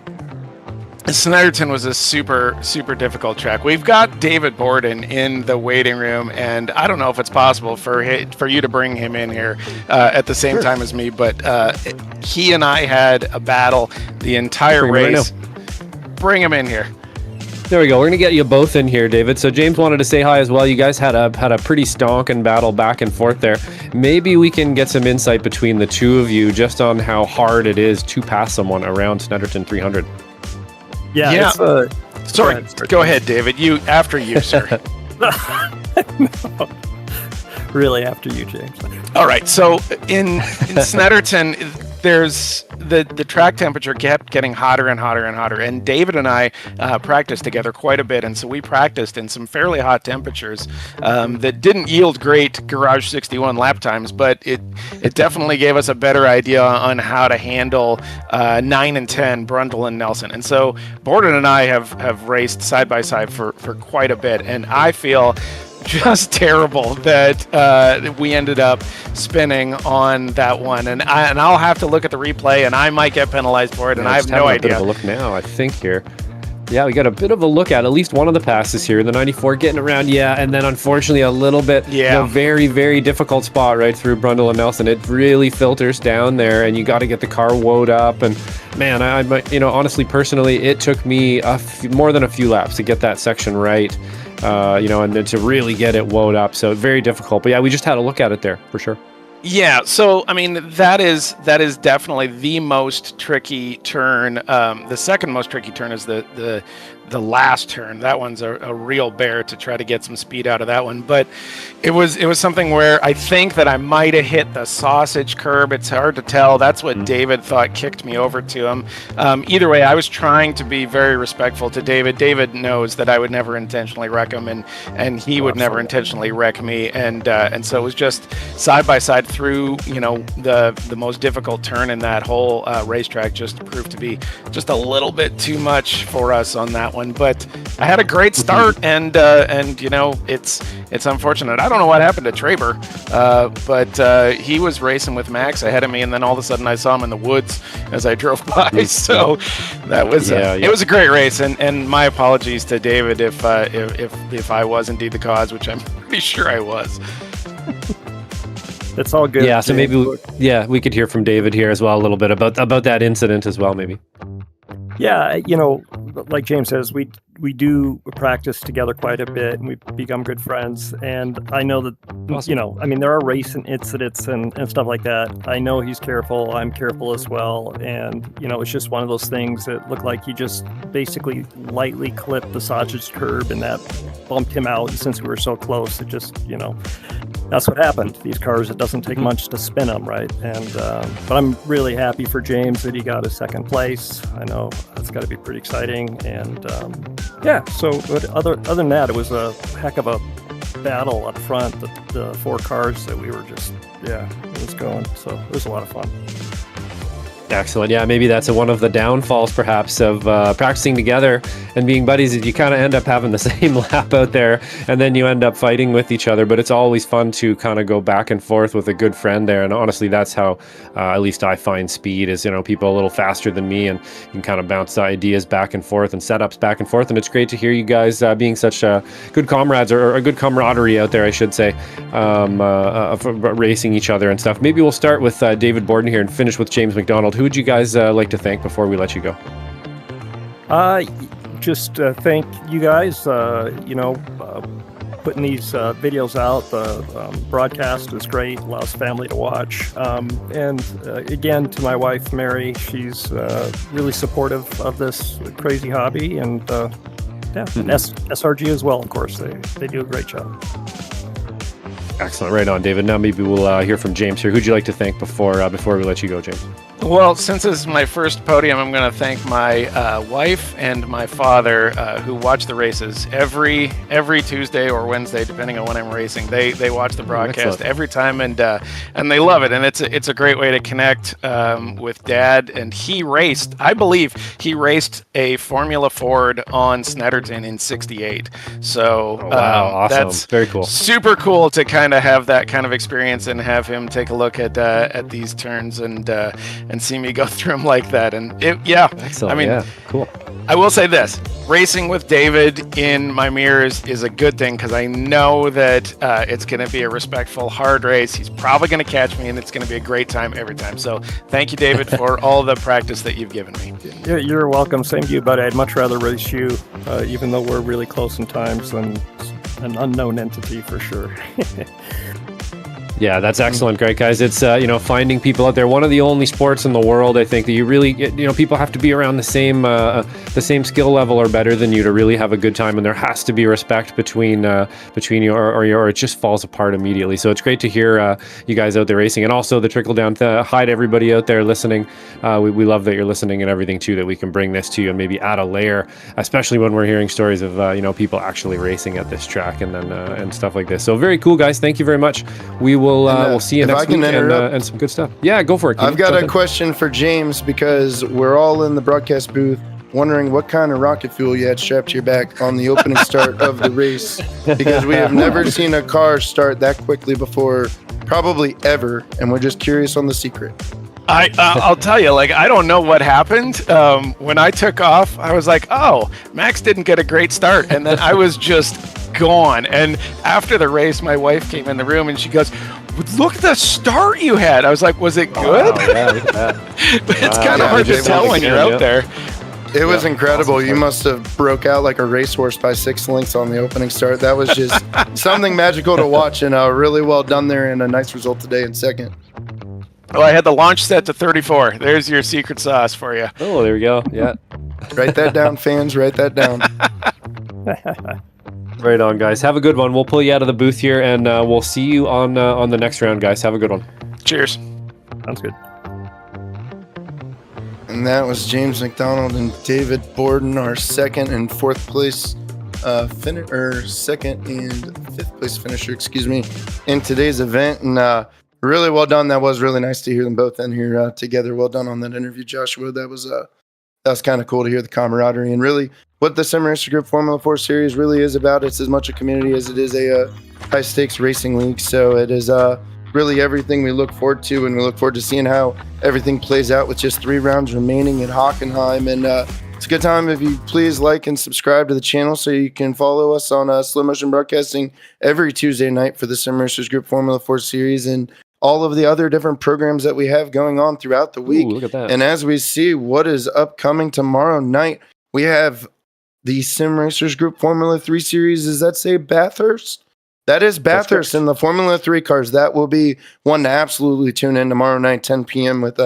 Snetterton was a super, super difficult track. We've got David Borden in the waiting room, and I don't know if it's possible for you to bring him in here at the same time as me, but he and I had a battle the entire race. Bring him in here. There we go. We're going to get you both in here, David. So James wanted to say hi as well. You guys had a pretty stonking battle back and forth there. Maybe we can get some insight between the two of you just on how hard it is to pass someone around Snetterton 300. Yeah. Sorry. Go ahead, David. After you, sir. No. Really after you, James. All right. So in Snetterton, there's the track temperature kept getting hotter and hotter and hotter. And David and I practiced together quite a bit. And so we practiced in some fairly hot temperatures that didn't yield great Garage 61 lap times, but it definitely gave us a better idea on how to handle 9 and 10, Brundle and Nelson. And so Borden and I have raced side by side for quite a bit. And I feel just terrible that we ended up spinning on that one, and I'll have to look at the replay, and I might get penalized for it, and I have no idea. A bit of a look now, I think here. Yeah, we got a bit of a look at least one of the passes here. The 94 getting around, and then unfortunately a little bit, very, very difficult spot right through Brundle and Nelson. It really filters down there, and you got to get the car woed up. And man, honestly, personally, it took me more than a few laps to get that section right. And then to really get it woed up. So very difficult. But yeah, we just had a look at it there for sure. Yeah, so I mean that is definitely the most tricky turn. The second most tricky turn is the last turn. That one's a real bear to try to get some speed out of that one. But it was something where I think that I might have hit the sausage curb. It's hard to tell. That's what David thought kicked me over to him. Either way, I was trying to be very respectful to David. David knows that I would never intentionally wreck him, and he would never intentionally wreck me. And so it was just side by side through, the most difficult turn in that whole racetrack. Just proved to be just a little bit too much for us on that one. But I had a great start, and it's unfortunate. I don't know what happened to Traber, but he was racing with Max ahead of me, and then all of a sudden I saw him in the woods as I drove by. So that was it was a great race, and my apologies to David if I was indeed the cause, which I'm pretty sure I was. It's all good. Yeah, so maybe we could hear from David here as well a little bit about that incident as well, maybe. Yeah, like James says, we do practice together quite a bit, and we've become good friends. And I know that, Awesome. there are race incidents and stuff like that. I know he's careful. I'm careful as well. And, it's just one of those things that looked like he just basically lightly clipped the sausage curb, and that bumped him out. And since we were so close, it just, that's what happened. These cars, it doesn't take much to spin them, right? And but I'm really happy for James that he got a second place. I know that's got to be pretty exciting. And so but other than that, it was a heck of a battle up front. The four cars that we were just, it was going. So it was a lot of fun. Excellent. Yeah, maybe that's one of the downfalls, perhaps, of practicing together and being buddies, is you kind of end up having the same lap out there, and then you end up fighting with each other. But it's always fun to kind of go back and forth with a good friend there. And honestly, that's how at least I find speed is, people a little faster than me, and you can kind of bounce ideas back and forth and setups back and forth. And it's great to hear you guys being such good comrades, or a good camaraderie out there, I should say, racing each other and stuff. Maybe we'll start with David Borden here and finish with James McDonald. Who would you guys like to thank before we let you go? Just thank you guys, putting these videos out. The broadcast is great, allows family to watch. And again, to my wife, Mary, she's really supportive of this crazy hobby. And and SRG as well, of course. They do a great job. Excellent. Right on, David. Now maybe we'll hear from James here. Who'd you like to thank before we let you go, James? Well, since this is my first podium, I'm going to thank my wife and my father, who watch the races every Tuesday or Wednesday, depending on when I'm racing. They watch the broadcast every time, and they love it. And it's a great way to connect with Dad. And I believe he raced a Formula Ford on Snetterton in '68. So awesome. That's very cool. Super cool to kind of have that kind of experience and have him take a look at these turns and see me go through them like that. And excellent. I mean, cool. I will say this: racing with David in my mirrors is a good thing, because I know that it's going to be a respectful, hard race. He's probably going to catch me, and it's going to be a great time every time. So thank you, David, for all the practice that you've given me. You're welcome. Same to you, buddy. I'd much rather race you, even though we're really close in times, than an unknown entity for sure. Yeah, that's excellent. Great, guys. It's, finding people out there. One of the only sports in the world, I think, that you really, people have to be around the same skill level or better than you to really have a good time. And there has to be respect between you, or it just falls apart immediately. So it's great to hear you guys out there racing, and also the trickle down. Hi to everybody out there listening. We love that you're listening and everything too, that we can bring this to you and maybe add a layer, especially when we're hearing stories of, people actually racing at this track and then, and stuff like this. So very cool, guys. Thank you very much. We'll see you next week and some good stuff. Yeah, go for it. I've got a question for James, because we're all in the broadcast booth wondering what kind of rocket fuel you had strapped to your back on the opening start of the race, because we have never seen a car start that quickly before, probably ever, and we're just curious on the secret. I'll tell you, I don't know what happened. When I took off, I was like, oh, Max didn't get a great start. And then I was just gone. And after the race, my wife came in the room and she goes, look at the start you had. I was like, was it good? Wow, yeah, But it's kind of hard to tell when you're out there. It was Yeah, incredible. awesome You start. must have broke out like a racehorse by 6 lengths on the opening start. That was just something magical to watch, and really well done there, and a nice result today in second. Oh, I had the launch set to 34. There's your secret sauce for you. Oh, there we go. Yeah. Write that down, fans. Write that down. Right on, guys. Have a good one. We'll pull you out of the booth here, and we'll see you on the next round, guys. Have a good one. Cheers. Sounds good. And that was James McDonald and David Borden, our second and fourth place second and fifth place finisher, in today's event. And really well done. That was really nice to hear them both in here together. Well done on that interview, Joshua. That was kind of cool to hear the camaraderie, and really what the Sim Racer Group Formula 4 Series really is about. It's as much a community as it is a high stakes racing league. So it is really everything we look forward to, and we look forward to seeing how everything plays out with just 3 rounds remaining at Hockenheim. And it's a good time if you please like and subscribe to the channel so you can follow us on Slow Motion Broadcasting every Tuesday night for the Sim Racers Group Formula 4 Series and all of the other different programs that we have going on throughout the week. Ooh, look at that. And as we see what is upcoming tomorrow night, we have the Sim Racers Group Formula 3 Series. Does that say Bathurst? That is Bathurst in the Formula 3 cars. That will be one to absolutely tune in tomorrow night, 10 p.m. with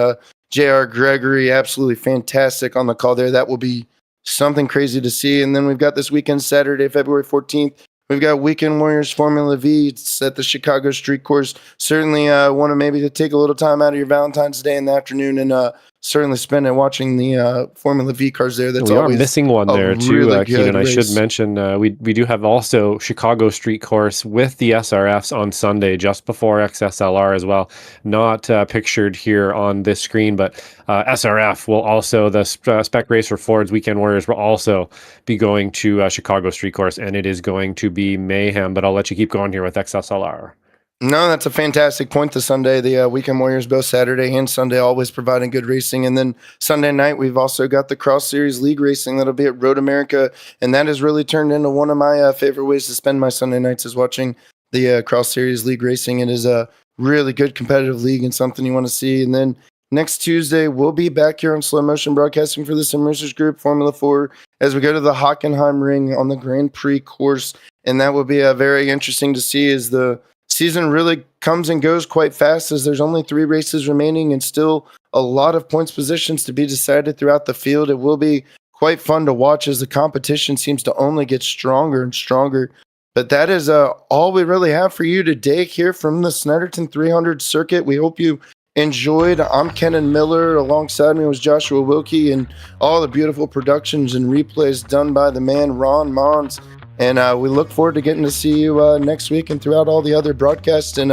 J.R. Gregory. Absolutely fantastic on the call there. That will be something crazy to see. And then we've got this weekend, Saturday, February 14th. We've got Weekend Warriors Formula V. It's at the Chicago Street Course. Certainly want to maybe to take a little time out of your Valentine's Day in the afternoon and certainly spend it watching the Formula V cars there. That's we are always missing one there too, really Keenan. I good should race. mention we do have also Chicago Street Course with the SRFs on Sunday just before XSLR as well. Not pictured here on this screen, but SRF will also, the Spec Racer Fords Weekend Warriors will also be going to Chicago Street Course, and it is going to be mayhem, but I'll let you keep going here with XSLR. No, that's a fantastic point. The Sunday, the Weekend Warriors, both Saturday and Sunday, always providing good racing. And then Sunday night, we've also got the Cross Series League racing that'll be at Road America. And that has really turned into one of my favorite ways to spend my Sunday nights is watching the Cross Series League racing. It is a really good competitive league and something you want to see. And then next Tuesday, we'll be back here on Slow Motion Broadcasting for the Sim Racers Group Formula 4 as we go to the Hockenheim Ring on the Grand Prix course. And that will be very interesting to see as the season really comes and goes quite fast, as there's only 3 races remaining and still a lot of points positions to be decided throughout the field. It will be quite fun to watch as the competition seems to only get stronger and stronger. But that is all we really have for you today here from the Snetterton 300 circuit. We hope you enjoyed. I'm Kennan Miller. Alongside me was Joshua Wilkie, and all the beautiful productions and replays done by the man Ron Mons. And we look forward to getting to see you next week and throughout all the other broadcasts. And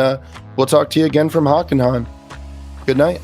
we'll talk to you again from Hockenheim. Good night.